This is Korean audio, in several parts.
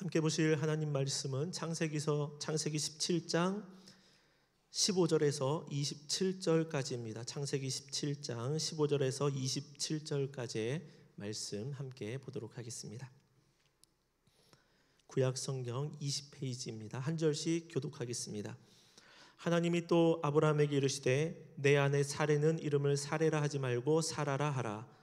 함께 보실 하나님 말씀은 창세기 17장 15절에서 27절까지입니다. 창세기 17장 15절에서 27절까지의 말씀 함께 보도록 하겠습니다. 구약 성경 20페이지입니다. 한 절씩 교독하겠습니다. 하나님이 또 아브라함에게 이르시되 내 아내 사레는 이름을 사레라 하지 말고 사라라 하라.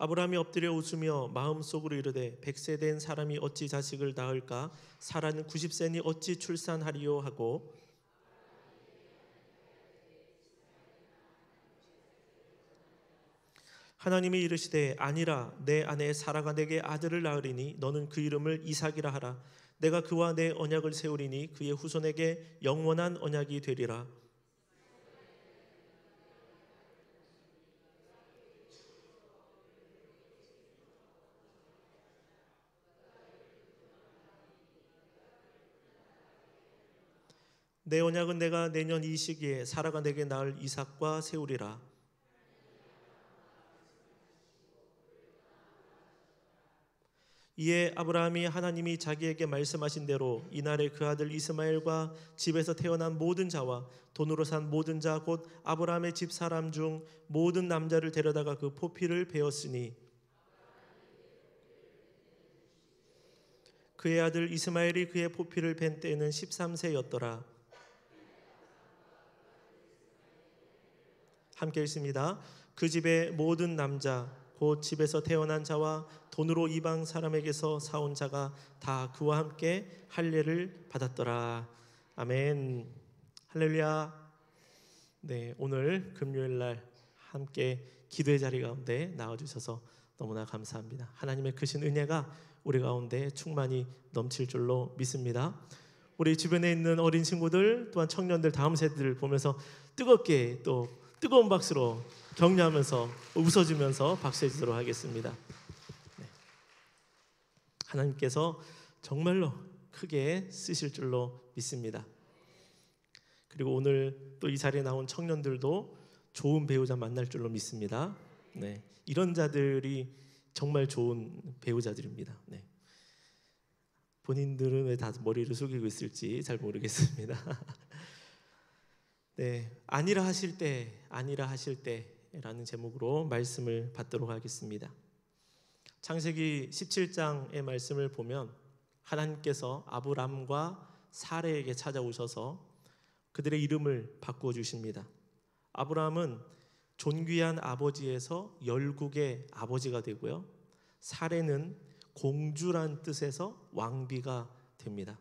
아브라함이 엎드려 웃으며 마음속으로 이르되 100세 된 사람이 어찌 자식을 낳을까? 사라는 90세니 어찌 출산하리요 하고 하나님이 이르시되 아니라 내 아내 사라가 내게 아들을 낳으리니 너는 그 이름을 이삭이라 하라. 내가 그와 내 언약을 세우리니 그의 후손에게 영원한 언약이 되리라. 내 언약은 내가 내년 이 시기에 사라가 내게 낳을 이삭과 세우리라. 이에 아브라함이 하나님이 자기에게 말씀하신 대로 이날에 그 아들 이스마엘과 집에서 태어난 모든 자와 돈으로 산 모든 자 곧 아브라함의 집 사람 중 모든 남자를 데려다가 그 포피를 베었으니 그의 아들 이스마엘이 그의 포피를 벤 때에는 13세였더라. 함께 읽습니다. 그 집의 모든 남자 곧 집에서 태어난 자와 돈으로 이방 사람에게서 사온 자가 다 그와 함께 할례를 받았더라. 아멘. 할렐루야. 네, 오늘 금요일 날 함께 기도의 자리 가운데 나와주셔서 너무나 감사합니다. 하나님의 크신 은혜가 우리 가운데 충만히 넘칠 줄로 믿습니다. 우리 주변에 있는 어린 친구들 또한 청년들 다음 세대를 보면서 뜨겁게 또 뜨거운 박수로 격려하면서 웃어주면서 박수해 주도록 하겠습니다. 네. 하나님께서 정말로 크게 쓰실 줄로 믿습니다. 그리고 오늘 또 이 자리에 나온 청년들도 좋은 배우자 만날 줄로 믿습니다. 네. 이런 자들이 정말 좋은 배우자들입니다. 네. 본인들은 왜 다 머리를 숙이고 있을지 잘 모르겠습니다. 네, 아니라 하실 때라는 제목으로 말씀을 받도록 하겠습니다. 창세기 17장의 말씀을 보면 하나님께서 아브람과 사레에게 찾아오셔서 그들의 이름을 바꾸어 주십니다. 아브람은 존귀한 아버지에서 열국의 아버지가 되고요. 사레는 공주란 뜻에서 왕비가 됩니다.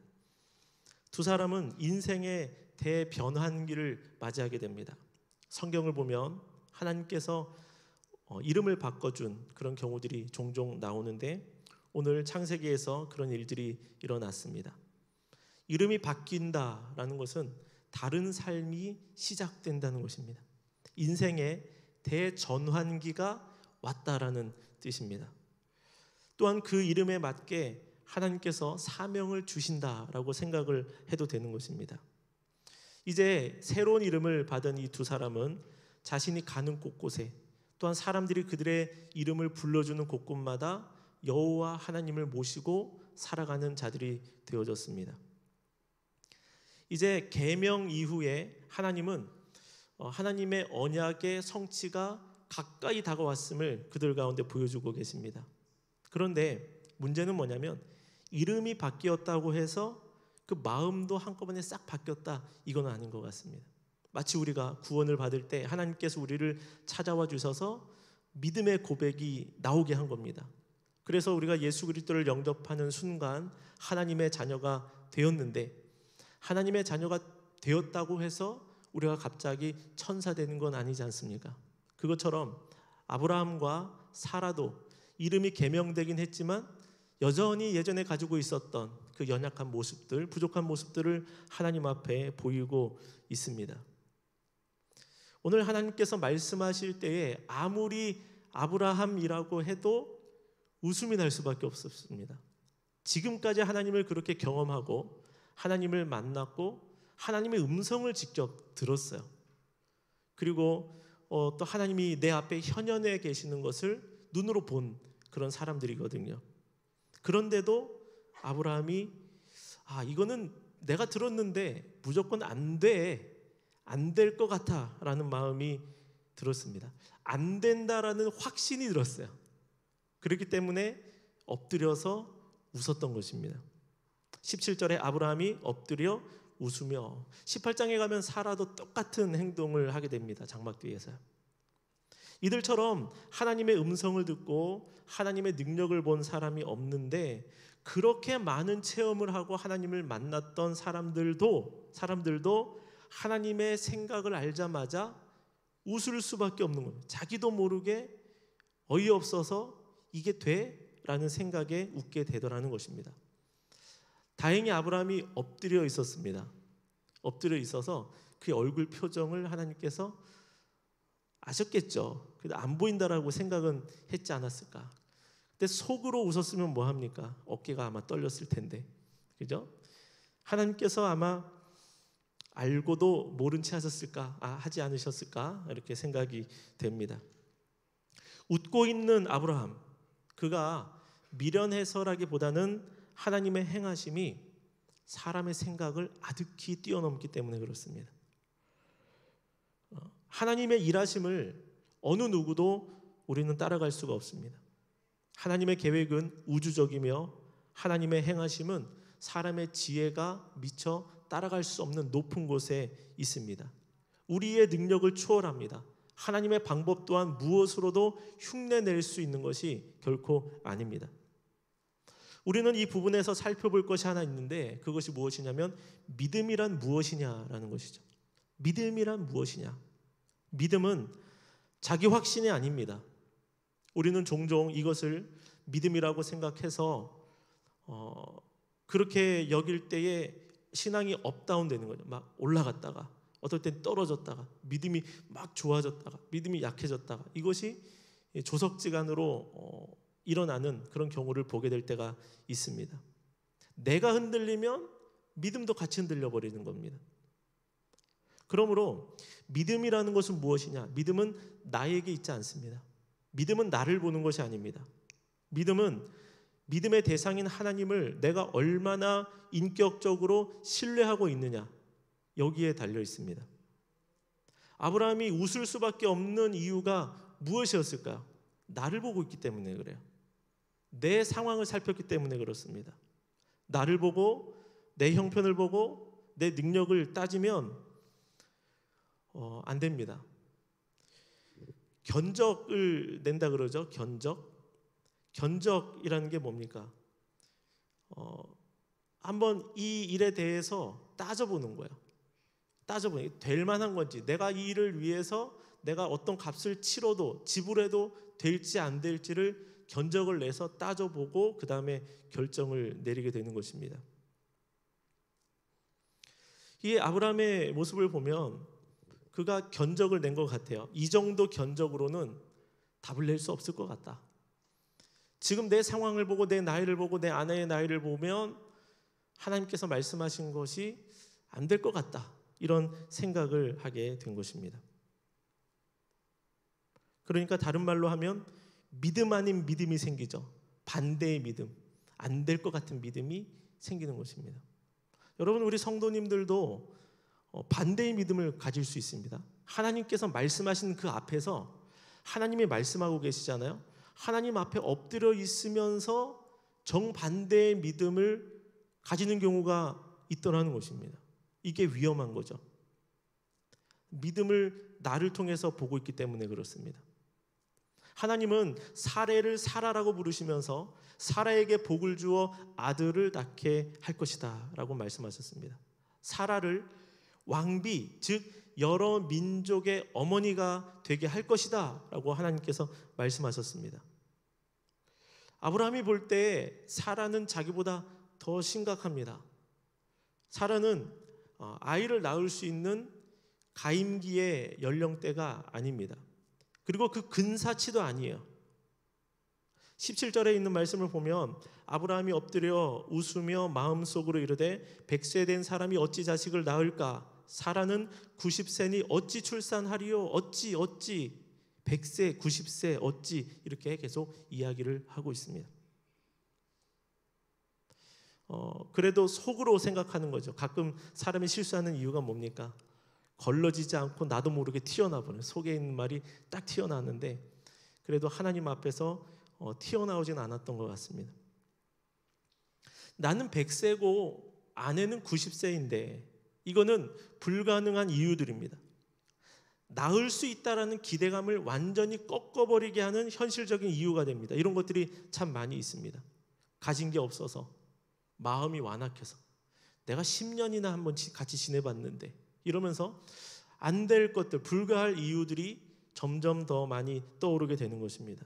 두 사람은 인생의 대변환기를 맞이하게 됩니다. 성경을 보면 하나님께서 이름을 바꿔준 그런 경우들이 종종 나오는데 오늘 창세기에서 그런 일들이 일어났습니다. 이름이 바뀐다라는 것은 다른 삶이 시작된다는 것입니다. 인생의 대전환기가 왔다라는 뜻입니다. 또한 그 이름에 맞게 하나님께서 사명을 주신다라고 생각을 해도 되는 것입니다. 이제 새로운 이름을 받은 이 두 사람은 자신이 가는 곳곳에 또한 사람들이 그들의 이름을 불러주는 곳곳마다 여호와 하나님을 모시고 살아가는 자들이 되어졌습니다. 이제 계명 이후에 하나님은 하나님의 언약의 성취가 가까이 다가왔음을 그들 가운데 보여주고 계십니다. 그런데 문제는 뭐냐면 이름이 바뀌었다고 해서 그 마음도 한꺼번에 싹 바뀌었다, 이건 아닌 것 같습니다. 마치 우리가 구원을 받을 때 하나님께서 우리를 찾아와 주셔서 믿음의 고백이 나오게 한 겁니다. 그래서 우리가 예수 그리스도를 영접하는 순간 하나님의 자녀가 되었는데 하나님의 자녀가 되었다고 해서 우리가 갑자기 천사 되는 건 아니지 않습니까? 그것처럼 아브라함과 사라도 이름이 계명되긴 했지만 여전히 예전에 가지고 있었던 그 연약한 모습들, 부족한 모습들을 하나님 앞에 보이고 있습니다. 오늘 하나님께서 말씀하실 때에 아무리 아브라함이라고 해도 웃음이 날 수밖에 없었습니다. 지금까지 하나님을 그렇게 경험하고 하나님을 만났고 하나님의 음성을 직접 들었어요. 그리고 또 하나님이 내 앞에 현현에 계시는 것을 눈으로 본 그런 사람들이거든요. 그런데도 아브라함이 이거는 내가 들었는데 무조건 안 될 것 같아 라는 마음이 들었습니다. 안 된다라는 확신이 들었어요. 그렇기 때문에 엎드려서 웃었던 것입니다. 17절에 아브라함이 엎드려 웃으며, 18장에 가면 사라도 똑같은 행동을 하게 됩니다. 장막 뒤에서. 이들처럼 하나님의 음성을 듣고 하나님의 능력을 본 사람이 없는데, 그렇게 많은 체험을 하고 하나님을 만났던 사람들도 하나님의 생각을 알자마자 웃을 수밖에 없는 거예요. 자기도 모르게 어이없어서 이게 돼? 라는 생각에 웃게 되더라는 것입니다. 다행히 아브라함이 엎드려 있었습니다. 엎드려 있어서 그의 얼굴 표정을 하나님께서 아셨겠죠. 그래도 안 보인다라고 생각은 했지 않았을까. 근데 속으로 웃었으면 뭐합니까? 어깨가 아마 떨렸을 텐데, 그죠? 하나님께서 아마 알고도 모른 채 하셨을까? 하지 않으셨을까? 이렇게 생각이 됩니다. 웃고 있는 아브라함, 그가 미련해서라기보다는 하나님의 행하심이 사람의 생각을 아득히 뛰어넘기 때문에 그렇습니다. 하나님의 일하심을 어느 누구도 우리는 따라갈 수가 없습니다. 하나님의 계획은 우주적이며 하나님의 행하심은 사람의 지혜가 미처 따라갈 수 없는 높은 곳에 있습니다. 우리의 능력을 초월합니다. 하나님의 방법 또한 무엇으로도 흉내낼 수 있는 것이 결코 아닙니다. 우리는 이 부분에서 살펴볼 것이 하나 있는데, 그것이 무엇이냐면 믿음이란 무엇이냐라는 것이죠. 믿음이란 무엇이냐? 믿음은 자기 확신이 아닙니다. 우리는 종종 이것을 믿음이라고 생각해서 그렇게 여길 때에 신앙이 업다운 되는 거죠. 막 올라갔다가 어떨 땐 떨어졌다가 믿음이 막 좋아졌다가 믿음이 약해졌다가, 이것이 조석지간으로 일어나는 그런 경우를 보게 될 때가 있습니다. 내가 흔들리면 믿음도 같이 흔들려 버리는 겁니다. 그러므로 믿음이라는 것은 무엇이냐? 믿음은 나에게 있지 않습니다. 믿음은 나를 보는 것이 아닙니다. 믿음은 믿음의 대상인 하나님을 내가 얼마나 인격적으로 신뢰하고 있느냐, 여기에 달려 있습니다. 아브라함이 웃을 수밖에 없는 이유가 무엇이었을까요? 나를 보고 있기 때문에 그래요. 내 상황을 살폈기 때문에 그렇습니다. 나를 보고 내 형편을 보고 내 능력을 따지면 안 됩니다. 견적을 낸다 그러죠. 견적이라는 게 뭡니까? 한번 이 일에 대해서 따져보는 거예요. 될 만한 건지, 내가 이 일을 위해서 내가 어떤 값을 치러도 지불해도 될지 안 될지를 견적을 내서 따져보고 그 다음에 결정을 내리게 되는 것입니다. 이 아브라함의 모습을 보면 그가 견적을 낸 것 같아요. 이 정도 견적으로는 답을 낼 수 없을 것 같다. 지금 내 상황을 보고 내 나이를 보고 내 아내의 나이를 보면 하나님께서 말씀하신 것이 안 될 것 같다, 이런 생각을 하게 된 것입니다. 그러니까 다른 말로 하면 믿음 아닌 믿음이 생기죠. 반대의 믿음, 안 될 것 같은 믿음이 생기는 것입니다. 여러분, 우리 성도님들도 반대의 믿음을 가질 수 있습니다. 하나님께서 말씀하신 그 앞에서 하나님이 말씀하고 계시잖아요. 하나님 앞에 엎드려 있으면서 정반대의 믿음을 가지는 경우가 있더라는 것입니다. 이게 위험한 거죠. 믿음을 나를 통해서 보고 있기 때문에 그렇습니다. 하나님은 사례를 사라라고 부르시면서 사라에게 복을 주어 아들을 낳게 할 것이다 라고 말씀하셨습니다. 사라를 왕비, 즉 여러 민족의 어머니가 되게 할 것이다 라고 하나님께서 말씀하셨습니다. 아브라함이 볼 때 사라는 자기보다 더 심각합니다. 사라는 아이를 낳을 수 있는 가임기의 연령대가 아닙니다. 그리고 그 근사치도 아니에요. 17절에 있는 말씀을 보면 아브라함이 엎드려 웃으며 마음속으로 이르되 100세 된 사람이 어찌 자식을 낳을까? 사라는 90세니 어찌 출산하리요? 어찌 100세 90세 어찌 이렇게 계속 이야기를 하고 있습니다. 그래도 속으로 생각하는 거죠. 가끔 사람이 실수하는 이유가 뭡니까? 걸러지지 않고 나도 모르게 튀어나오는, 속에 있는 말이 딱 튀어나왔는데 그래도 하나님 앞에서 튀어나오진 않았던 것 같습니다. 나는 100세고 아내는 90세인데 이거는 불가능한 이유들입니다. 낳을 수 있다라는 기대감을 완전히 꺾어버리게 하는 현실적인 이유가 됩니다. 이런 것들이 참 많이 있습니다. 가진 게 없어서, 마음이 완악해서, 내가 10년이나 한번 같이 지내봤는데 이러면서 안 될 것들, 불가할 이유들이 점점 더 많이 떠오르게 되는 것입니다.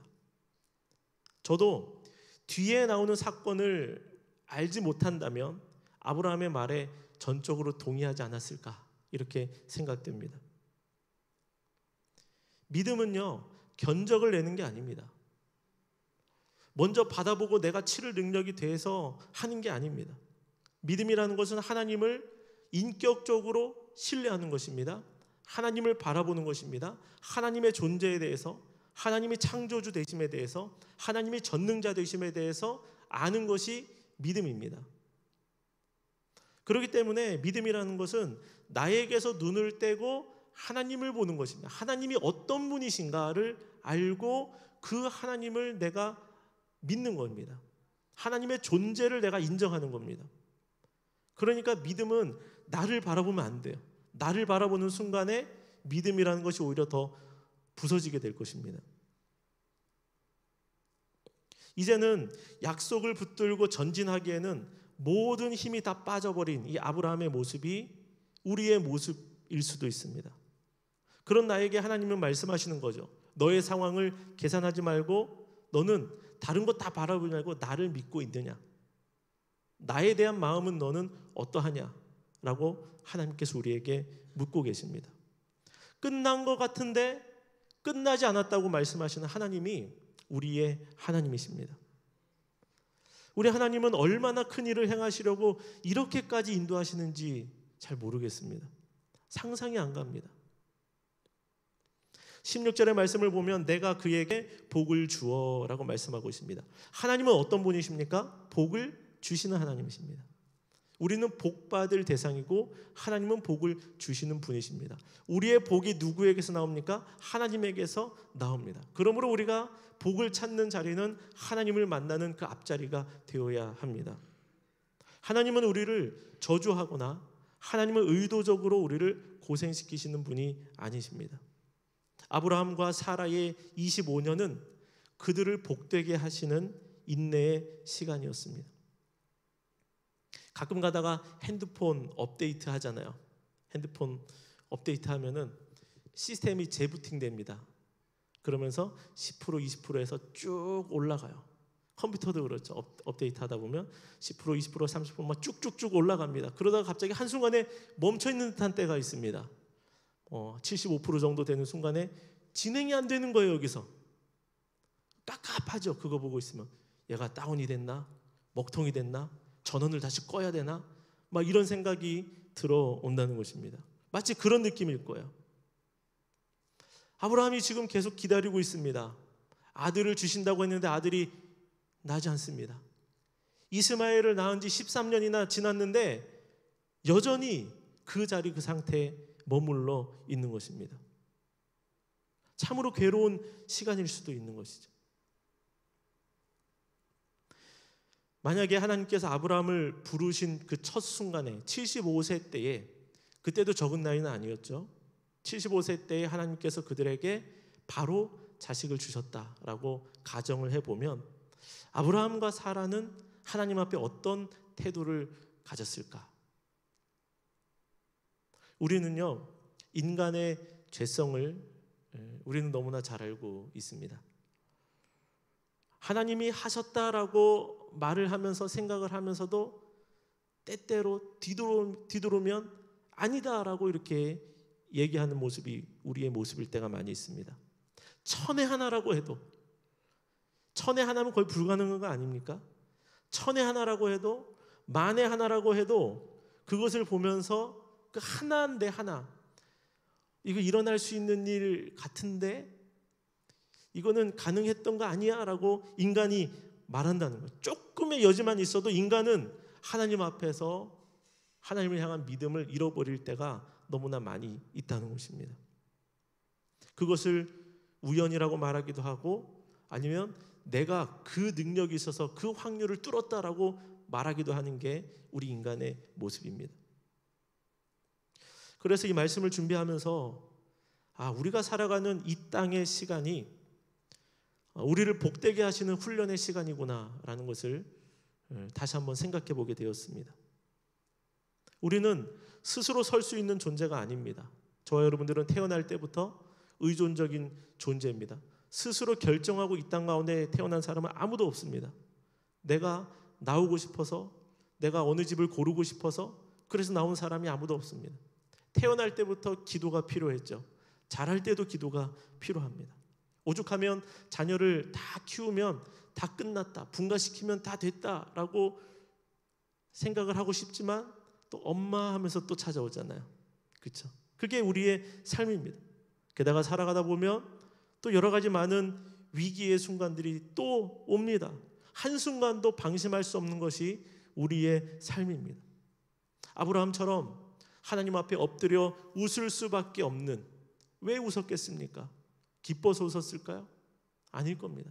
저도 뒤에 나오는 사건을 알지 못한다면 아브라함의 말에 전적으로 동의하지 않았을까 이렇게 생각됩니다. 믿음은요, 견적을 내는 게 아닙니다. 먼저 받아보고 내가 치를 능력이 돼서 하는 게 아닙니다. 믿음이라는 것은 하나님을 인격적으로 신뢰하는 것입니다. 하나님을 바라보는 것입니다. 하나님의 존재에 대해서, 하나님이 창조주 되심에 대해서, 하나님이 전능자 되심에 대해서 아는 것이 믿음입니다. 그렇기 때문에 믿음이라는 것은 나에게서 눈을 떼고 하나님을 보는 것입니다. 하나님이 어떤 분이신가를 알고 그 하나님을 내가 믿는 겁니다. 하나님의 존재를 내가 인정하는 겁니다. 그러니까 믿음은 나를 바라보면 안 돼요. 나를 바라보는 순간에 믿음이라는 것이 오히려 더 부서지게 될 것입니다. 이제는 약속을 붙들고 전진하기에는 모든 힘이 다 빠져버린 이 아브라함의 모습이 우리의 모습일 수도 있습니다. 그런 나에게 하나님은 말씀하시는 거죠. 너의 상황을 계산하지 말고 너는 다른 것 다 바라보지 말고 나를 믿고 있느냐? 나에 대한 마음은 너는 어떠하냐? 라고 하나님께서 우리에게 묻고 계십니다. 끝난 것 같은데 끝나지 않았다고 말씀하시는 하나님이 우리의 하나님이십니다. 우리 하나님은 얼마나 큰 일을 행하시려고 이렇게까지 인도하시는지 잘 모르겠습니다. 상상이 안 갑니다. 16절의 말씀을 보면 내가 그에게 복을 주어 라고 말씀하고 있습니다. 하나님은 어떤 분이십니까? 복을 주시는 하나님이십니다. 우리는 복 받을 대상이고 하나님은 복을 주시는 분이십니다. 우리의 복이 누구에게서 나옵니까? 하나님에게서 나옵니다. 그러므로 우리가 복을 찾는 자리는 하나님을 만나는 그 앞자리가 되어야 합니다. 하나님은 우리를 저주하거나 하나님은 의도적으로 우리를 고생시키시는 분이 아니십니다. 아브라함과 사라의 25년은 그들을 복되게 하시는 인내의 시간이었습니다. 가끔 가다가 핸드폰 업데이트 하잖아요. 핸드폰 업데이트 하면은 시스템이 재부팅됩니다. 그러면서 10% 20%에서 쭉 올라가요. 컴퓨터도 그렇죠. 업데이트 하다 보면 10% 20% 30% 막 쭉쭉쭉 올라갑니다. 그러다가 갑자기 한순간에 멈춰있는 듯한 때가 있습니다. 75% 정도 되는 순간에 진행이 안 되는 거예요. 여기서 깝깝하죠. 그거 보고 있으면 얘가 다운이 됐나? 먹통이 됐나? 전원을 다시 꺼야 되나? 막 이런 생각이 들어온다는 것입니다. 마치 그런 느낌일 거예요. 아브라함이 지금 계속 기다리고 있습니다. 아들을 주신다고 했는데 아들이 나지 않습니다. 이스마엘을 낳은 지 13년이나 지났는데 여전히 그 자리 그 상태에 머물러 있는 것입니다. 참으로 괴로운 시간일 수도 있는 것이죠. 만약에 하나님께서 아브라함을 부르신 그 첫 순간에 75세 때에, 그때도 적은 나이는 아니었죠. 75세 때에 하나님께서 그들에게 바로 자식을 주셨다라고 가정을 해보면 아브라함과 사라는 하나님 앞에 어떤 태도를 가졌을까? 우리는요, 인간의 죄성을 우리는 너무나 잘 알고 있습니다. 하나님이 하셨다라고 말을 하면서 생각을 하면서도 때때로 뒤돌으면 아니다라고 이렇게 얘기하는 모습이 우리의 모습일 때가 많이 있습니다. 천에 하나라고 해도 천에 하나면 거의 불가능한 거 아닙니까? 천에 하나라고 해도, 만에 하나라고 해도 그것을 보면서 그 하나인데 하나, 이거 일어날 수 있는 일 같은데 이거는 가능했던 거 아니야? 라고 인간이 말한다는 거예요. 조금의 여지만 있어도 인간은 하나님 앞에서 하나님을 향한 믿음을 잃어버릴 때가 너무나 많이 있다는 것입니다. 그것을 우연이라고 말하기도 하고, 아니면 내가 그 능력이 있어서 그 확률을 뚫었다라고 말하기도 하는 게 우리 인간의 모습입니다. 그래서 이 말씀을 준비하면서 우리가 살아가는 이 땅의 시간이 우리를 복되게 하시는 훈련의 시간이구나라는 것을 다시 한번 생각해 보게 되었습니다. 우리는 스스로 설 수 있는 존재가 아닙니다. 저와 여러분들은 태어날 때부터 의존적인 존재입니다. 스스로 결정하고 이 땅 가운데 태어난 사람은 아무도 없습니다. 내가 나오고 싶어서, 내가 어느 집을 고르고 싶어서 그래서 나온 사람이 아무도 없습니다. 태어날 때부터 기도가 필요했죠. 자랄 때도 기도가 필요합니다. 오죽하면 자녀를 다 키우면 다 끝났다, 분가시키면 다 됐다라고 생각을 하고 싶지만 또 엄마 하면서 또 찾아오잖아요. 그렇죠? 그게 우리의 삶입니다. 게다가 살아가다 보면 또 여러 가지 많은 위기의 순간들이 또 옵니다. 한순간도 방심할 수 없는 것이 우리의 삶입니다. 아브라함처럼 하나님 앞에 엎드려 웃을 수밖에 없는, 왜 웃었겠습니까? 기뻐서 웃었을까요? 아닐 겁니다.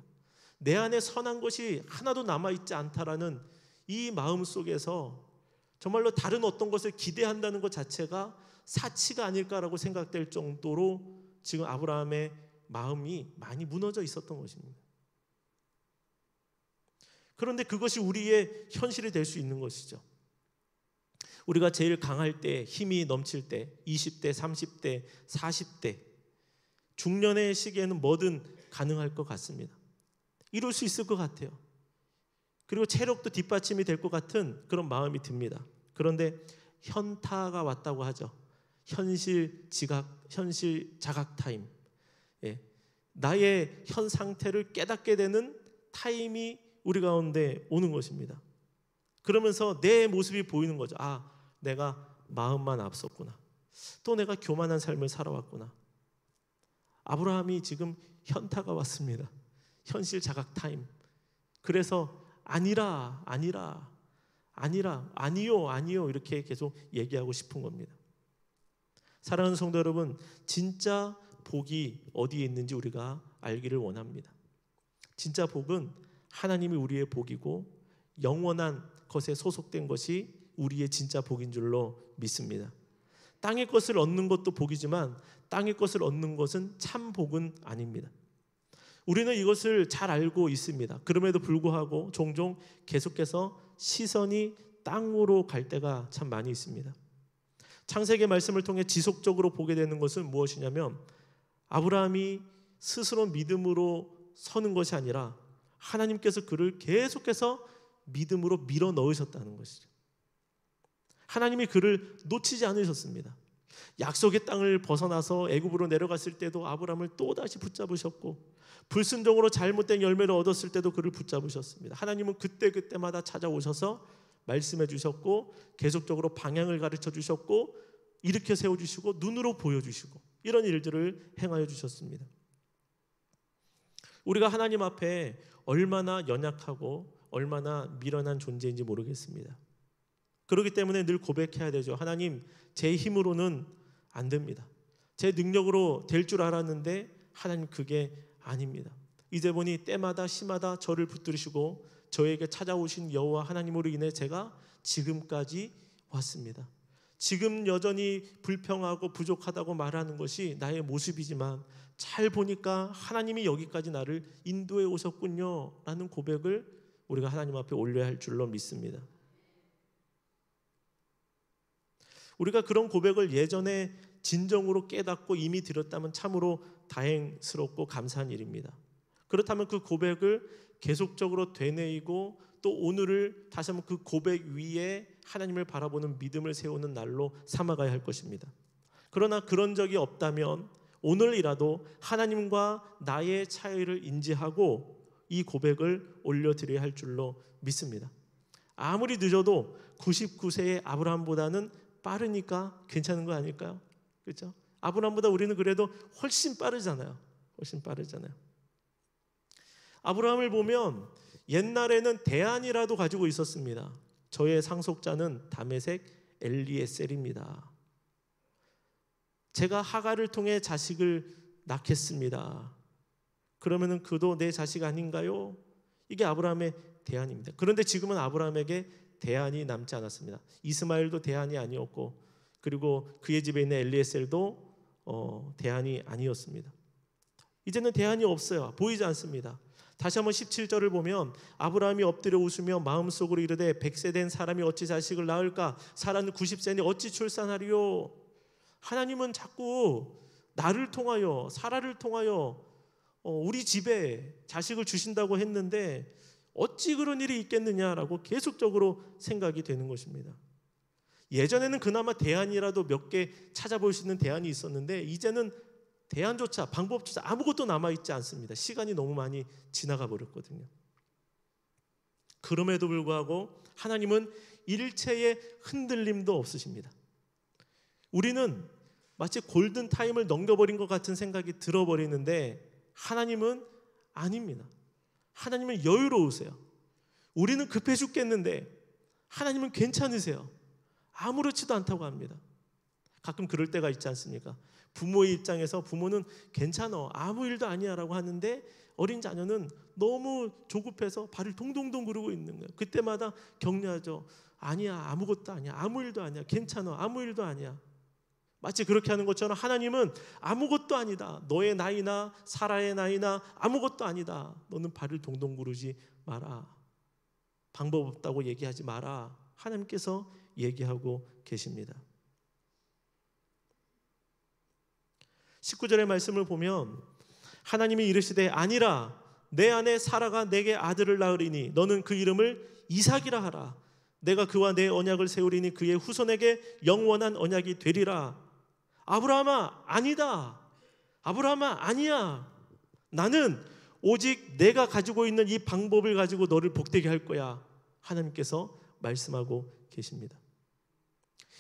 내 안에 선한 것이 하나도 남아있지 않다라는 이 마음 속에서 정말로 다른 어떤 것을 기대한다는 것 자체가 사치가 아닐까라고 생각될 정도로 지금 아브라함의 마음이 많이 무너져 있었던 것입니다. 그런데 그것이 우리의 현실이 될 수 있는 것이죠. 우리가 제일 강할 때, 힘이 넘칠 때, 20대, 30대, 40대, 중년의 시기에는 뭐든 가능할 것 같습니다. 이룰 수 있을 것 같아요. 그리고 체력도 뒷받침이 될 것 같은 그런 마음이 듭니다. 그런데 현타가 왔다고 하죠. 현실 자각 타임. 나의 현 상태를 깨닫게 되는 타임이 우리 가운데 오는 것입니다. 그러면서 내 모습이 보이는 거죠. 내가 마음만 앞섰구나. 또 내가 교만한 삶을 살아왔구나. 아브라함이 지금 현타가 왔습니다. 현실 자각 타임. 그래서 아니요 이렇게 계속 얘기하고 싶은 겁니다. 사랑하는 성도 여러분, 진짜 복이 어디에 있는지 우리가 알기를 원합니다. 진짜 복은 하나님이 우리의 복이고 영원한 것에 소속된 것이 우리의 진짜 복인 줄로 믿습니다. 땅의 것을 얻는 것도 복이지만 땅의 것을 얻는 것은 참 복은 아닙니다. 우리는 이것을 잘 알고 있습니다. 그럼에도 불구하고 종종 계속해서 시선이 땅으로 갈 때가 참 많이 있습니다. 창세기 말씀을 통해 지속적으로 보게 되는 것은 무엇이냐면, 아브라함이 스스로 믿음으로 서는 것이 아니라 하나님께서 그를 계속해서 믿음으로 밀어 넣으셨다는 것이죠. 하나님이 그를 놓치지 않으셨습니다. 약속의 땅을 벗어나서 애굽으로 내려갔을 때도 아브라함을 또다시 붙잡으셨고, 불순종으로 잘못된 열매를 얻었을 때도 그를 붙잡으셨습니다. 하나님은 그때마다 찾아오셔서 말씀해 주셨고, 계속적으로 방향을 가르쳐 주셨고, 일으켜 세워주시고, 눈으로 보여주시고, 이런 일들을 행하여 주셨습니다. 우리가 하나님 앞에 얼마나 연약하고 얼마나 미련한 존재인지 모르겠습니다. 그렇기 때문에 늘 고백해야 되죠. 하나님, 제 힘으로는 안 됩니다. 제 능력으로 될 줄 알았는데 하나님, 그게 아닙니다. 이제 보니 때마다 시마다 저를 붙들으시고 저에게 찾아오신 여호와 하나님으로 인해 제가 지금까지 왔습니다. 지금 여전히 불평하고 부족하다고 말하는 것이 나의 모습이지만 잘 보니까 하나님이 여기까지 나를 인도해 오셨군요 라는 고백을 우리가 하나님 앞에 올려야 할 줄로 믿습니다. 우리가 그런 고백을 예전에 진정으로 깨닫고 이미 드렸다면 참으로 다행스럽고 감사한 일입니다. 그렇다면 그 고백을 계속적으로 되뇌이고 또 오늘을 다시 한번 그 고백 위에 하나님을 바라보는 믿음을 세우는 날로 삼아가야 할 것입니다. 그러나 그런 적이 없다면 오늘이라도 하나님과 나의 차이를 인지하고 이 고백을 올려드려야 할 줄로 믿습니다. 아무리 늦어도 99세의 아브라함보다는 빠르니까 괜찮은 거 아닐까요? 그렇죠? 아브라함보다 우리는 그래도 훨씬 빠르잖아요. 훨씬 빠르잖아요. 아브라함을 보면 옛날에는 대안이라도 가지고 있었습니다. 저의 상속자는 다메섹 엘리에셀입니다. 제가 하갈을 통해 자식을 낳겠습니다. 그러면은 그도 내 자식 아닌가요? 이게 아브라함의 대안입니다. 그런데 지금은 아브라함에게 대안이 남지 않았습니다. 이스마엘도 대안이 아니었고, 그리고 그의 집에 있는 엘리에셀도 대안이 아니었습니다. 이제는 대안이 없어요. 보이지 않습니다. 다시 한번 17절을 보면 아브라함이 엎드려 웃으며 마음속으로 이르되 100세 된 사람이 어찌 자식을 낳을까? 사라는 90세니 어찌 출산하리요? 하나님은 자꾸 나를 통하여, 사라를 통하여 우리 집에 자식을 주신다고 했는데 어찌 그런 일이 있겠느냐라고 계속적으로 생각이 되는 것입니다. 예전에는 그나마 대안이라도 몇 개 찾아볼 수 있는 대안이 있었는데 이제는 대안조차, 방법조차 아무것도 남아있지 않습니다. 시간이 너무 많이 지나가 버렸거든요. 그럼에도 불구하고 하나님은 일체의 흔들림도 없으십니다. 우리는 마치 골든타임을 넘겨버린 것 같은 생각이 들어버리는데 하나님은 아닙니다. 하나님은 여유로우세요. 우리는 급해 죽겠는데 하나님은 괜찮으세요. 아무렇지도 않다고 합니다. 가끔 그럴 때가 있지 않습니까? 부모의 입장에서 부모는 괜찮아, 아무 일도 아니야 라고 하는데 어린 자녀는 너무 조급해서 발을 동동동 구르고 있는 거예요. 그때마다 격려하죠. 아니야, 아무것도 아니야, 아무 일도 아니야, 괜찮아, 아무 일도 아니야. 마치 그렇게 하는 것처럼 하나님은 아무것도 아니다. 너의 나이나 사라의 나이나 아무것도 아니다. 너는 발을 동동 구르지 마라. 방법 없다고 얘기하지 마라. 하나님께서 얘기하고 계십니다. 19절의 말씀을 보면 하나님이 이르시되 아니라 내 아내 사라가 내게 아들을 낳으리니 너는 그 이름을 이삭이라 하라. 내가 그와 내 언약을 세우리니 그의 후손에게 영원한 언약이 되리라. 아브라함아 아니다. 아브라함아 아니야. 나는 오직 내가 가지고 있는 이 방법을 가지고 너를 복되게 할 거야. 하나님께서 말씀하고 계십니다.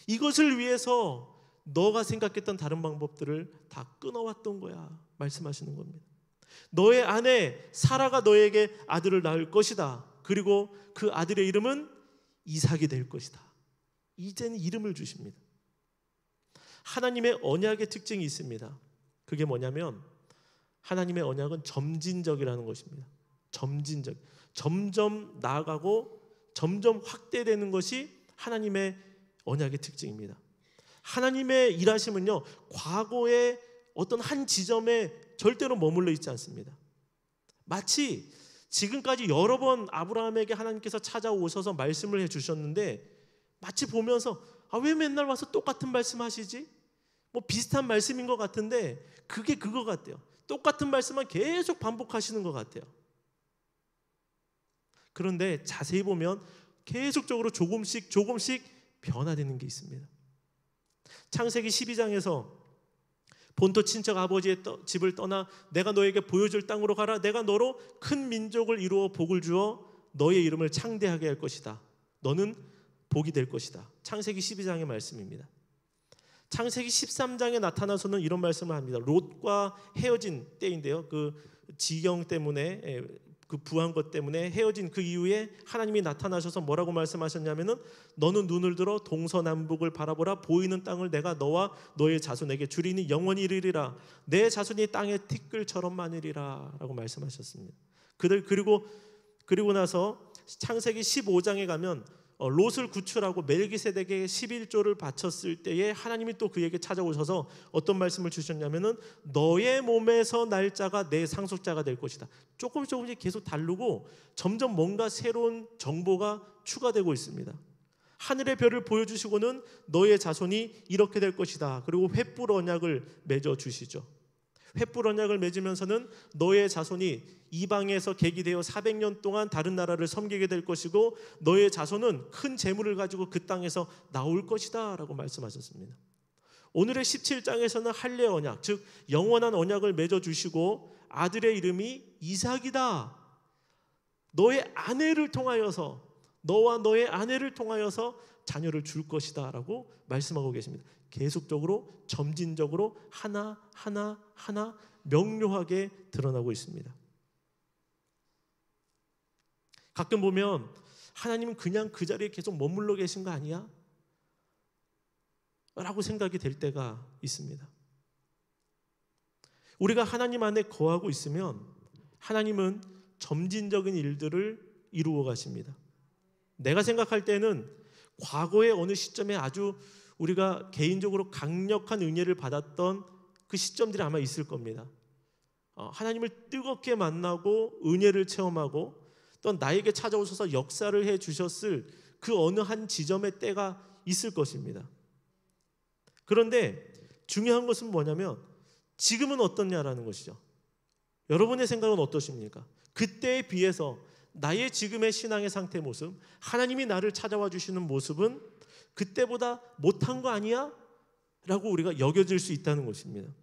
이것을 위해서 너가 생각했던 다른 방법들을 다 끊어왔던 거야. 말씀하시는 겁니다. 너의 아내 사라가 너에게 아들을 낳을 것이다. 그리고 그 아들의 이름은 이삭이 될 것이다. 이제는 이름을 주십니다. 하나님의 언약의 특징이 있습니다. 그게 뭐냐면 하나님의 언약은 점진적이라는 것입니다. 점진적. 점점 나아가고 점점 확대되는 것이 하나님의 언약의 특징입니다. 하나님의 일하심은요, 과거의 어떤 한 지점에 절대로 머물러 있지 않습니다. 마치 지금까지 여러 번 아브라함에게 하나님께서 찾아오셔서 말씀을 해주셨는데 마치 보면서 왜 맨날 와서 똑같은 말씀 하시지? 뭐 비슷한 말씀인 것 같은데 그게 그거 같아요. 똑같은 말씀만 계속 반복하시는 것 같아요. 그런데 자세히 보면 계속적으로 조금씩 변화되는 게 있습니다. 창세기 12장에서 본토 친척 아버지의 집을 떠나 내가 너에게 보여줄 땅으로 가라. 내가 너로 큰 민족을 이루어 복을 주어 너의 이름을 창대하게 할 것이다. 너는 복이 될 것이다. 창세기 12장의 말씀입니다. 창세기 13장에 나타나서는 이런 말씀을 합니다. 롯과 헤어진 때인데요. 그 지경 때문에 그 부한 것 때문에 헤어진 그 이후에 하나님이 나타나셔서 뭐라고 말씀하셨냐면은 너는 눈을 들어 동서남북을 바라보라. 보이는 땅을 내가 너와 너의 자손에게 주리니 영원히 이르리라. 내 자손이 땅의 티끌처럼 많으리라 라고 말씀하셨습니다. 그리고 나서 창세기 15장에 가면 롯을 구출하고 멜기세덱에게 11조를 바쳤을 때에 하나님이 또 그에게 찾아오셔서 어떤 말씀을 주셨냐면은 너의 몸에서 날 자가 내 상속자가 될 것이다. 조금씩 계속 다르고 점점 뭔가 새로운 정보가 추가되고 있습니다. 하늘의 별을 보여주시고는 너의 자손이 이렇게 될 것이다. 그리고 횃불 언약을 맺어 주시죠. 횃불 언약을 맺으면서는 너의 자손이 이방에서 계기되어 400년 동안 다른 나라를 섬기게 될 것이고 너의 자손은 큰 재물을 가지고 그 땅에서 나올 것이다 라고 말씀하셨습니다. 오늘의 17장에서는 할례 언약, 즉 영원한 언약을 맺어주시고 아들의 이름이 이삭이다. 너의 아내를 통하여서, 너와 너의 아내를 통하여서 자녀를 줄 것이다 라고 말씀하고 계십니다. 계속적으로 점진적으로 하나 명료하게 드러나고 있습니다. 가끔 보면 하나님은 그냥 그 자리에 계속 머물러 계신 거 아니야? 라고 생각이 될 때가 있습니다. 우리가 하나님 안에 거하고 있으면 하나님은 점진적인 일들을 이루어 가십니다. 내가 생각할 때는 과거의 어느 시점에 아주 우리가 개인적으로 강력한 은혜를 받았던 그 시점들이 아마 있을 겁니다. 하나님을 뜨겁게 만나고 은혜를 체험하고 또 나에게 찾아오셔서 역사를 해주셨을 그 어느 한 지점의 때가 있을 것입니다. 그런데 중요한 것은 뭐냐면 지금은 어떻냐라는 것이죠. 여러분의 생각은 어떠십니까? 그때에 비해서 나의 지금의 신앙의 상태 모습, 하나님이 나를 찾아와 주시는 모습은 그때보다 못한 거 아니야? 라고 우리가 여겨질 수 있다는 것입니다.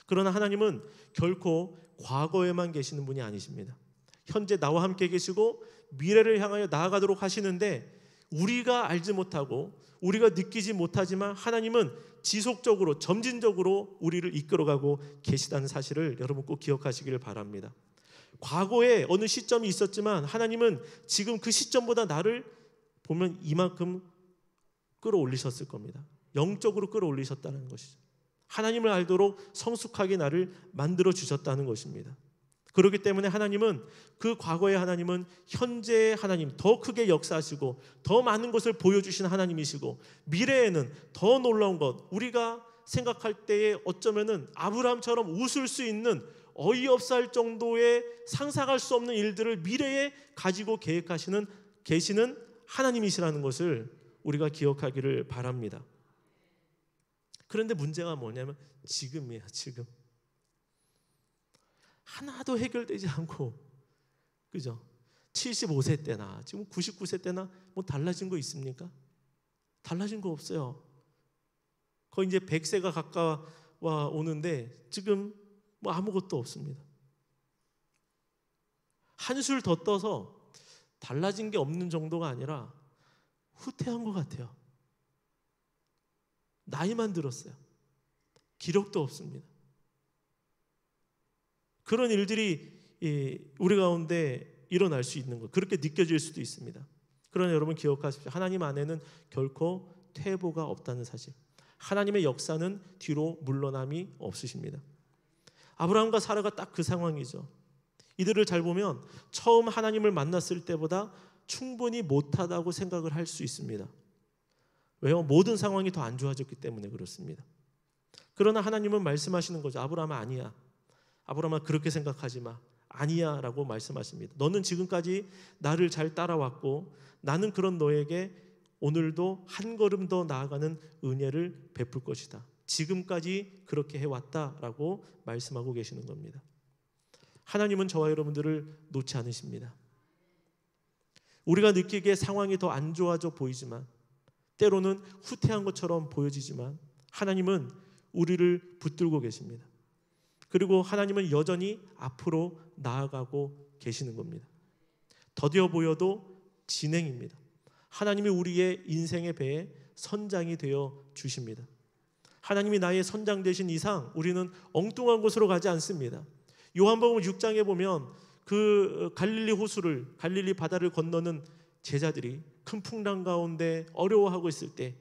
그러나 하나님은 결코 과거에만 계시는 분이 아니십니다. 현재 나와 함께 계시고 미래를 향하여 나아가도록 하시는데 우리가 알지 못하고 우리가 느끼지 못하지만 하나님은 지속적으로 점진적으로 우리를 이끌어가고 계시다는 사실을 여러분 꼭 기억하시기를 바랍니다. 과거에 어느 시점이 있었지만 하나님은 지금 그 시점보다 나를 보면 이만큼 끌어올리셨을 겁니다. 영적으로 끌어올리셨다는 것이죠. 하나님을 알도록 성숙하게 나를 만들어 주셨다는 것입니다. 그렇기 때문에 하나님은 그 과거의 하나님은 현재의 하나님, 더 크게 역사하시고 더 많은 것을 보여주신 하나님이시고 미래에는 더 놀라운 것, 우리가 생각할 때에 어쩌면은 아브라함처럼 웃을 수 있는 어이없어 할 정도의 상상할 수 없는 일들을 미래에 가지고 계시는 하나님이시라는 것을 우리가 기억하기를 바랍니다. 그런데 문제가 뭐냐면 지금이에요. 지금 하나도 해결되지 않고, 그죠? 75세 때나 지금 99세 때나 뭐 달라진 거 있습니까? 달라진 거 없어요. 거의 이제 100세가 가까워 오는데 지금 뭐 아무것도 없습니다. 한술 더 떠서 달라진 게 없는 정도가 아니라 후퇴한 것 같아요. 나이만 들었어요. 기력도 없습니다. 그런 일들이 우리 가운데 일어날 수 있는 것, 그렇게 느껴질 수도 있습니다. 그러나 여러분 기억하십시오. 하나님 안에는 결코 퇴보가 없다는 사실. 하나님의 역사는 뒤로 물러남이 없으십니다. 아브라함과 사라가 딱 그 상황이죠. 이들을 잘 보면 처음 하나님을 만났을 때보다 충분히 못하다고 생각을 할 수 있습니다. 왜요? 모든 상황이 더 안 좋아졌기 때문에 그렇습니다. 그러나 하나님은 말씀하시는 거죠. 아브라함아 아니야. 아브라함아 그렇게 생각하지 마. 아니야 라고 말씀하십니다. 너는 지금까지 나를 잘 따라왔고 나는 그런 너에게 오늘도 한 걸음 더 나아가는 은혜를 베풀 것이다. 지금까지 그렇게 해왔다라고 말씀하고 계시는 겁니다. 하나님은 저와 여러분들을 놓지 않으십니다. 우리가 느끼기에 상황이 더 안 좋아져 보이지만 때로는 후퇴한 것처럼 보여지지만 하나님은 우리를 붙들고 계십니다. 그리고 하나님은 여전히 앞으로 나아가고 계시는 겁니다. 더뎌 보여도 진행입니다. 하나님이 우리의 인생의 배에 선장이 되어 주십니다. 하나님이 나의 선장 되신 이상 우리는 엉뚱한 곳으로 가지 않습니다. 요한복음 6장에 보면 그 갈릴리 바다를 건너는 제자들이 큰 풍랑 가운데 어려워하고 있을 때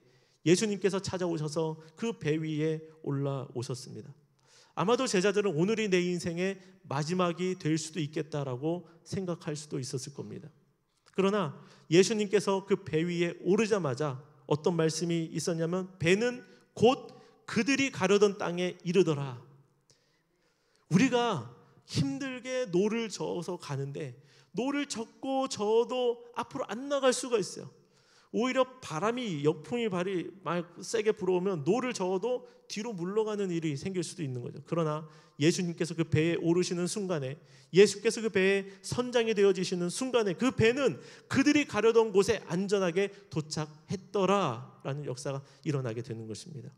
예수님께서 찾아오셔서 그 배 위에 올라오셨습니다. 아마도 제자들은 오늘이 내 인생의 마지막이 될 수도 있겠다라고 생각할 수도 있었을 겁니다. 그러나 예수님께서 그 배 위에 오르자마자 어떤 말씀이 있었냐면 배는 곧 그들이 가려던 땅에 이르더라. 우리가 힘들게 노를 저어서 가는데 노를 젓고 저어도 앞으로 안 나갈 수가 있어요. 오히려 역풍이 막 세게 불어오면 노를 저어도 뒤로 물러가는 일이 생길 수도 있는 거죠. 그러나 예수님께서 그 배에 오르시는 순간에, 예수께서 그 배에 선장이 되어지시는 순간에 그 배는 그들이 가려던 곳에 안전하게 도착했더라라는 역사가 일어나게 되는 것입니다.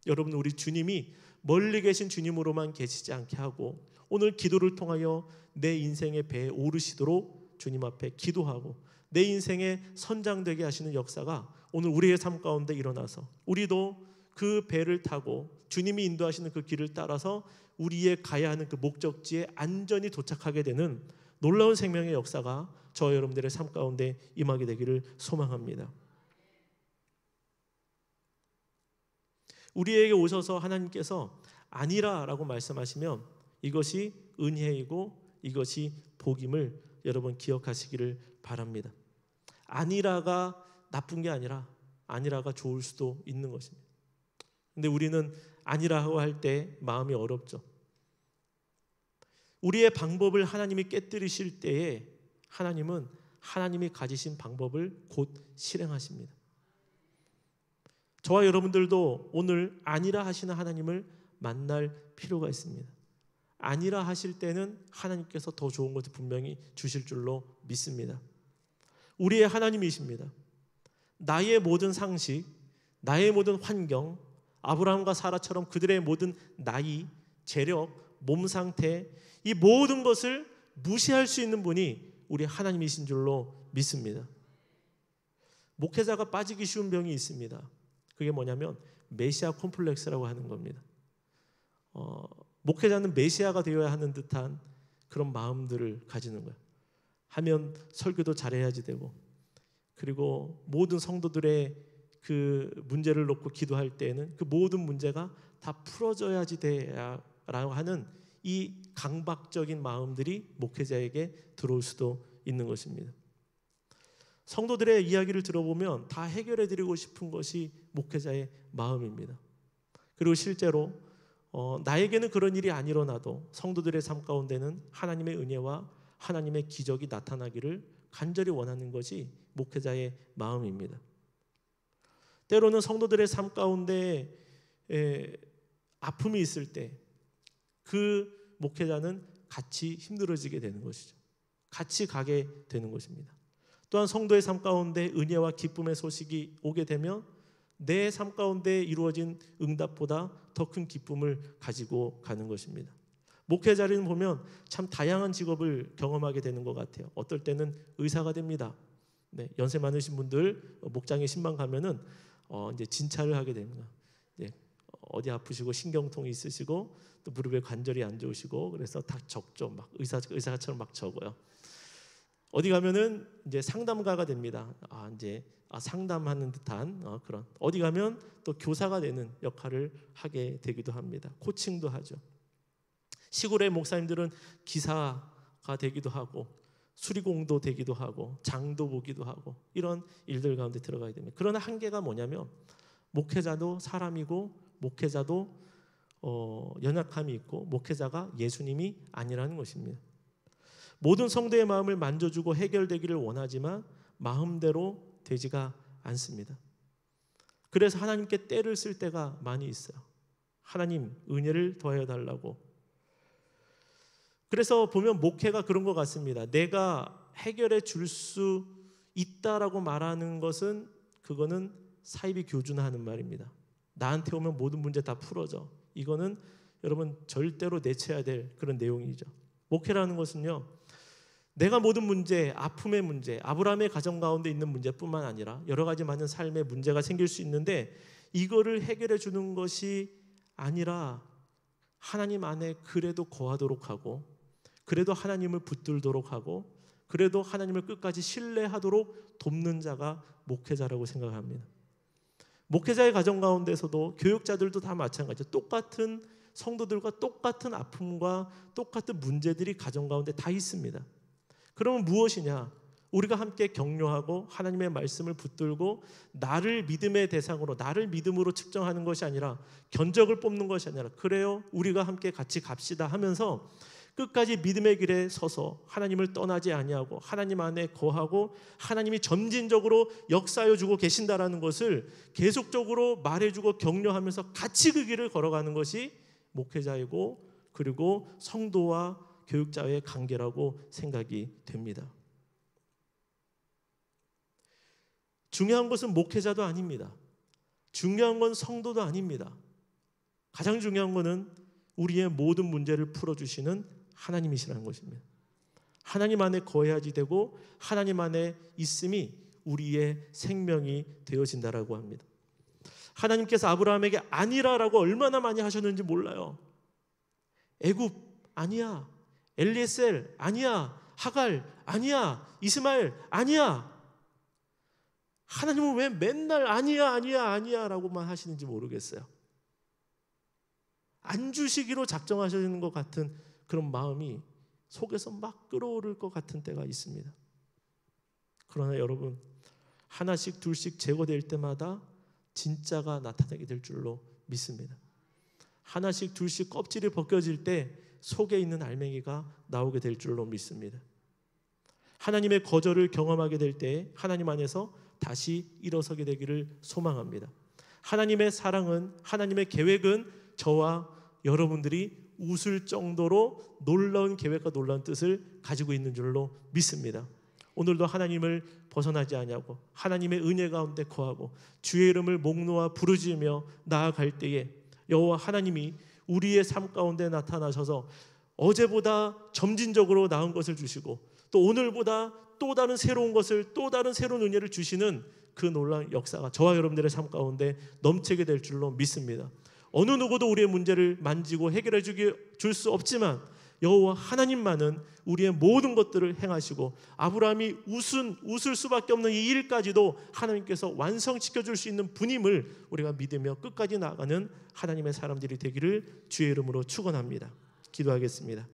여러분, 우리 주님이 멀리 계신 주님으로만 계시지 않게 하고 오늘 기도를 통하여 내 인생의 배에 오르시도록 주님 앞에 기도하고 내 인생의 선장되게 하시는 역사가 오늘 우리의 삶 가운데 일어나서 우리도 그 배를 타고 주님이 인도하시는 그 길을 따라서 우리의 가야 하는 그 목적지에 안전히 도착하게 되는 놀라운 생명의 역사가 저와 여러분들의 삶 가운데 임하게 되기를 소망합니다. 우리에게 오셔서 하나님께서 아니라라고 말씀하시면 이것이 은혜이고 이것이 복임을 여러분 기억하시기를 바랍니다. 아니라가 나쁜 게 아니라 아니라가 좋을 수도 있는 것입니다. 근데 우리는 아니라고 할 때 마음이 어렵죠. 우리의 방법을 하나님이 깨뜨리실 때에 하나님은 하나님이 가지신 방법을 곧 실행하십니다. 저와 여러분들도 오늘 아니라 하시는 하나님을 만날 필요가 있습니다. 아니라 하실 때는 하나님께서 더 좋은 것을 분명히 주실 줄로 믿습니다. 우리의 하나님이십니다. 나의 모든 상식, 나의 모든 환경, 아브라함과 사라처럼 그들의 모든 나이, 재력, 몸 상태, 이 모든 것을 무시할 수 있는 분이 우리 하나님이신 줄로 믿습니다. 목회자가 빠지기 쉬운 병이 있습니다. 그게 뭐냐면 메시아 콤플렉스라고 하는 겁니다. 목회자는 메시아가 되어야 하는 듯한 그런 마음들을 가지는 거예요. 하면 설교도 잘해야지 되고, 그리고 모든 성도들의 그 문제를 놓고 기도할 때에는 그 모든 문제가 다 풀어져야지 돼라고 하는 이 강박적인 마음들이 목회자에게 들어올 수도 있는 것입니다. 성도들의 이야기를 들어보면 다 해결해 드리고 싶은 것이 목회자의 마음입니다. 그리고 실제로 나에게는 그런 일이 안 일어나도 성도들의 삶 가운데는 하나님의 은혜와 하나님의 기적이 나타나기를 간절히 원하는 것이 목회자의 마음입니다. 때로는 성도들의 삶 가운데 아픔이 있을 때 그 목회자는 같이 힘들어지게 되는 것이죠. 같이 가게 되는 것입니다. 또한 성도의 삶 가운데 은혜와 기쁨의 소식이 오게 되면 내 삶 가운데 이루어진 응답보다 더 큰 기쁨을 가지고 가는 것입니다. 목회자를 보면 참 다양한 직업을 경험하게 되는 것 같아요. 어떨 때는 의사가 됩니다. 네, 연세 많으신 분들 목장에 신방 가면은 이제 진찰을 하게 됩니다. 네, 어디 아프시고 신경통이 있으시고 또 무릎에 관절이 안 좋으시고 그래서 다 적죠. 막 의사처럼 막 적어요. 어디 가면은 이제 상담가가 됩니다. 이제 상담하는 듯한 그런, 어디 가면 또 교사가 되는 역할을 하게 되기도 합니다. 코칭도 하죠. 시골의 목사님들은 기사가 되기도 하고 수리공도 되기도 하고 장도 보기도 하고 이런 일들 가운데 들어가야 됩니다. 그러나 한계가 뭐냐면 목회자도 사람이고 목회자도 연약함이 있고 목회자가 예수님이 아니라는 것입니다. 모든 성도의 마음을 만져주고 해결되기를 원하지만 마음대로 되지가 않습니다. 그래서 하나님께 때를 쓸 때가 많이 있어요. 하나님 은혜를 더하여 달라고. 그래서 보면 목회가 그런 것 같습니다. 내가 해결해 줄 수 있다라고 말하는 것은 그거는 사이비 교준하는 말입니다. 나한테 오면 모든 문제 다 풀어져. 이거는 여러분 절대로 내쳐야 될 그런 내용이죠. 목회라는 것은요, 내가 모든 문제, 아픔의 문제, 아브라함의 가정 가운데 있는 문제뿐만 아니라 여러 가지 많은 삶의 문제가 생길 수 있는데 이거를 해결해 주는 것이 아니라 하나님 안에 그래도 거하도록 하고 그래도 하나님을 붙들도록 하고 그래도 하나님을 끝까지 신뢰하도록 돕는 자가 목회자라고 생각합니다. 목회자의 가정 가운데서도 교육자들도 다 마찬가지죠. 똑같은 성도들과 똑같은 아픔과 똑같은 문제들이 가정 가운데 다 있습니다. 그러면 무엇이냐? 우리가 함께 격려하고 하나님의 말씀을 붙들고 나를 믿음의 대상으로, 나를 믿음으로 측정하는 것이 아니라 견적을 뽑는 것이 아니라, 그래요, 우리가 함께 같이 갑시다 하면서 끝까지 믿음의 길에 서서 하나님을 떠나지 아니하고 하나님 안에 거하고 하나님이 점진적으로 역사하여 주고 계신다라는 것을 계속적으로 말해주고 격려하면서 같이 그 길을 걸어가는 것이 목회자이고 그리고 성도와 교육자의 관계라고 생각이 됩니다. 중요한 것은 목회자도 아닙니다. 중요한 건 성도도 아닙니다. 가장 중요한 것은 우리의 모든 문제를 풀어주시는 하나님이시라는 것입니다. 하나님 안에 거해야지 되고 하나님 안에 있음이 우리의 생명이 되어진다라고 합니다. 하나님께서 아브라함에게 아니라라고 얼마나 많이 하셨는지 몰라요. 애굽 아니야, 엘리에셀 아니야, 하갈 아니야, 이스마엘 아니야. 하나님은 왜 맨날 아니야 아니야 아니야 라고만 하시는지 모르겠어요. 안 주시기로 작정하시는 것 같은 그런 마음이 속에서 막 끓어오를 것 같은 때가 있습니다. 그러나 여러분, 하나씩 둘씩 제거될 때마다 진짜가 나타나게 될 줄로 믿습니다. 하나씩 둘씩 껍질이 벗겨질 때 속에 있는 알맹이가 나오게 될 줄로 믿습니다. 하나님의 거절을 경험하게 될 때 하나님 안에서 다시 일어서게 되기를 소망합니다. 하나님의 사랑은, 하나님의 계획은 저와 여러분들이 웃을 정도로 놀라운 계획과 놀라운 뜻을 가지고 있는 줄로 믿습니다. 오늘도 하나님을 벗어나지 아니하고 하나님의 은혜 가운데 거하고 주의 이름을 목 놓아 부르짖으며 나아갈 때에 여호와 하나님이 우리의 삶 가운데 나타나셔서 어제보다 점진적으로 나은 것을 주시고 또 오늘보다 또 다른 새로운 것을, 또 다른 새로운 은혜를 주시는 그 놀라운 역사가 저와 여러분들의 삶 가운데 넘치게 될 줄로 믿습니다. 어느 누구도 우리의 문제를 만지고 해결해 줄 수 없지만 여호와 하나님만은 우리의 모든 것들을 행하시고 아브라함이 웃을 수밖에 없는 이 일까지도 하나님께서 완성시켜 줄 수 있는 분임을 우리가 믿으며 끝까지 나아가는 하나님의 사람들이 되기를 주의 이름으로 축원합니다. 기도하겠습니다.